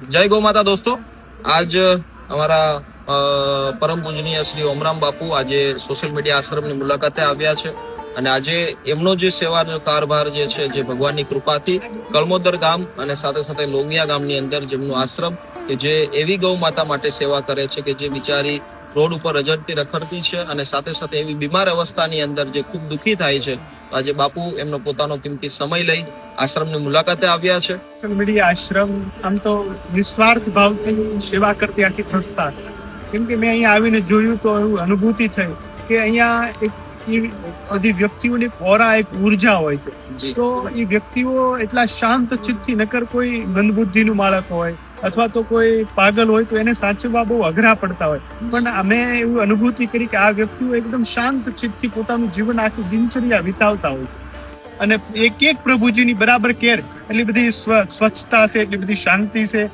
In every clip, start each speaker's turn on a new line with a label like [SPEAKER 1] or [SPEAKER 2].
[SPEAKER 1] જય ગૌ માતા દોસ્તો, આજ અમારા પરમ પૂજનીય શ્રી ઓમરામ બાપુ આજે સોશિયલ મીડિયા આશ્રમની મુલાકાતે આવ્યા છે અને આજે એમનો જે સેવાનો કારભાર જે છે જે ભગવાનની કૃપાથી કળમોદર ગામ અને સાથે સાથે લોંગિયા ગામની અંદર જેમનું આશ્રમ કે જે એવી ગૌ માતા માટે સેવા કરે છે કે જે બિચારી રોડ ઉપર રજડતી રખડતી છે અને સાથે સાથે એવી બીમાર અવસ્થાની અંદર જે ખૂબ દુઃખી થાય છે. આજે બાપુ એમનો પોતાનો કિંમતી સમય લઈ આશ્રમની મુલાકાતે આવ્યા છે.
[SPEAKER 2] સોશિયલ મીડિયા આશ્રમ આમ તો નિસ્વાર્થ ભાવથી સેવા કરતી આખી સંસ્થા, કેમ કે મેં અહીંયા આવીને જોયું તો એવું અનુભૂતિ થઈ કે અહીંયા એક બધી વ્યક્તિઓની ઓરા એક ઉર્જા હોય છે. તો એ વ્યક્તિઓ એટલા શાંત ચિત્તથી, નકર કોઈ મંદબુદ્ધિનું માળક હોય અથવા તો કોઈ પાગલ હોય તો એને સાચવવા બહુ અઘરા પડતા હોય, પણ અમે એવું અનુભૂતિ કરી કે આ વ્યક્તિઓ એકદમ શાંત ચિત્તથી પોતાનું જીવન આખી દિનચર્યા વિતાવતા હોય અને એક એક પ્રભુજીની બરાબર કેર, એટલી બધી સ્વચ્છતા છે, એટલી બધી શાંતિ છે.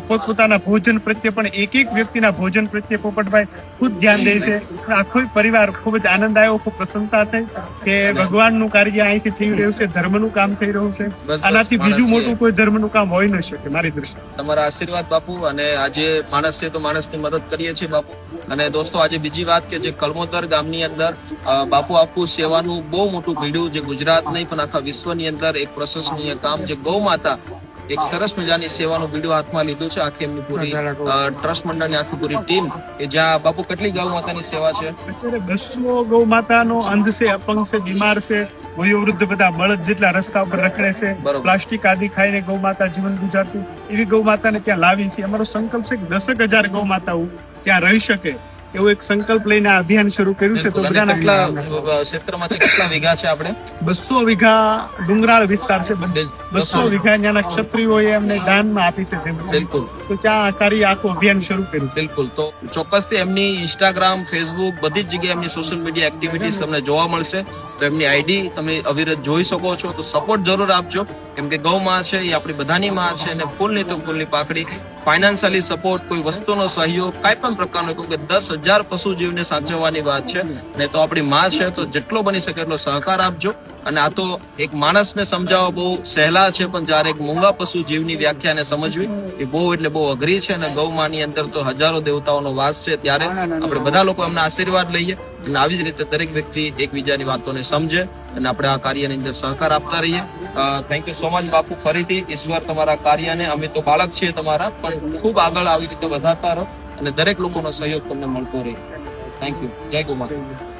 [SPEAKER 2] પોતપોતાના ભોજન પ્રત્યે પણ એક એક વ્યક્તિના ભોજન પ્રત્યે પોપટભાઈ ખુદ ધ્યાન દે છે. આખો પરિવાર ખૂબ જ આનંદ આવ્યો, ખૂબ પ્રસન્નતા થઈ કે ભગવાનનું કાર્ય અહીંથી થઈ રહ્યું છે, ધર્મનું કામ થઈ રહ્યું છે. આનાથી બીજું મોટું કોઈ ધર્મનું કામ હોઈ ન શકે મારી દ્રષ્ટિએ.
[SPEAKER 1] તમારા આશીર્વાદ બાપુ, અને આજે માણસ છે તો માણસની મદદ કરીએ છીએ બાપુ. અને દોસ્તો આજે બીજી વાત કે જે કળમોદર ગામની અંદર બાપુ આખું સેવાનું બહુ મોટું ભીડું, જે ગુજરાત નહીં પણ આખા વિશ્વની અંદર એક પ્રશંસનીય કામ, જે ગૌ માતા એક સરસ મજાની સેવાનું બીડું હાથમાં લીધું છે. આખી એમની પૂરી ટ્રસ્ટ મંડળની આખી પૂરી ટીમ કે જ્યાં બાપુ કેટલી ગૌ માતાની સેવા છે?
[SPEAKER 2] અત્યારે 200 ગૌ માતાનો અંધ છે, અપંગ છે, બીમાર છે, વયોવૃદ્ધ બધા બળદ જેટલા રસ્તા ઉપર રખડે છે, પ્લાસ્ટિક આદિ ખાઈને ગૌ માતા જીવન ગુજારતી, એવી ગૌ માતાને ત્યાં લાવી છે. અમારો સંકલ્પ છે કે 10,000 ગૌ માતાઓ ત્યાં રહી શકે એવો એક સંકલ્પ લઈને આ અભિયાન શરૂ કર્યું છે. તો
[SPEAKER 1] કેટલા ક્ષેત્રમાંથી કેટલા વીઘા છે? આપણે 200
[SPEAKER 2] વીઘા ડુંગરાળ વિસ્તાર છે, 200 વીઘા ત્યાંના ક્ષત્રિયોએ અમને દાનમાં આપી છે.
[SPEAKER 1] બિલકુલ.
[SPEAKER 2] તો ત્યાં કાર્ય આખું અભિયાન શરૂ કર્યું.
[SPEAKER 1] બિલકુલ. તો ચોક્કસથી એમની ઇન્સ્ટાગ્રામ, ફેસબુક બધી જ જગ્યાએ એમની સોશિયલ મીડિયા એક્ટિવિટીઝ તમને જોવા મળશે. તો એમની આઈડી તમે અવિરત જોઈ શકો છો. તો સપોર્ટ જરૂર આપજો, કેમ કે ગૌ માં છે એ આપણી બધાની માં છે, અને ફૂલની તો ફૂલની પાકડી. ફાઇનાન્શિયલી સપોર્ટ, કોઈ વસ્તુનો સહયોગ, કાંઈ પણ પ્રકારનો, કેમ કે 10,000 પશુ જીવને સાચવવાની વાત છે ને તો આપણી માં છે. તો જેટલો બની શકે એટલો સહકાર આપજો. અને આ તો એક માણસને સમજાવવા બહુ સહેલા છે, પણ જયારે એક મૂંગા પશુ જીવની વ્યાખ્યાને સમજવી એ બહુ એટલે બહુ અઘરી છે. અને ગૌ માની અંદર તો હજારો દેવતાઓનો વાસ છે. ત્યારે આપણે બધા લોકો એમના આશીર્વાદ લઈએ અને આવી જ રીતે દરેક વ્યક્તિ એકબીજાની વાતોને સમજે અને આપણે આ કાર્યની અંદર સહકાર આપતા રહીએ. થેન્ક યુ સો મચ બાપુ. ફરીથી ઈશ્વર તમારા કાર્યને, અમે તો બાળક છીએ તમારા, પણ ખૂબ આગળ આવી રીતે વધારતા રહો અને દરેક લોકોનો સહયોગ તમને મળતો રહે. Thank you. જય ગૌ માતા.